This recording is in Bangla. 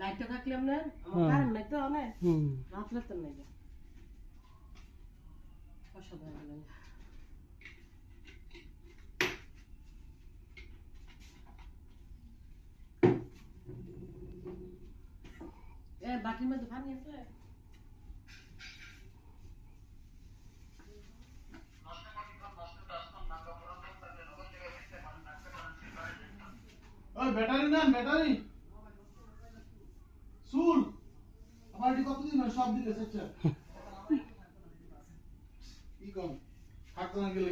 লাইটটা থাকলে আপনার আমার কারেন্ট নাই তো অনেক রাত লাগতেন নাই অসাধারণ বাটির মধ্যে পানি আছে ওই ব্যাটারি নেন ব্যাটারি সুল আমার এটি কতদিন হয় সব দিলে সেটা কি কম থাকতো না গেলে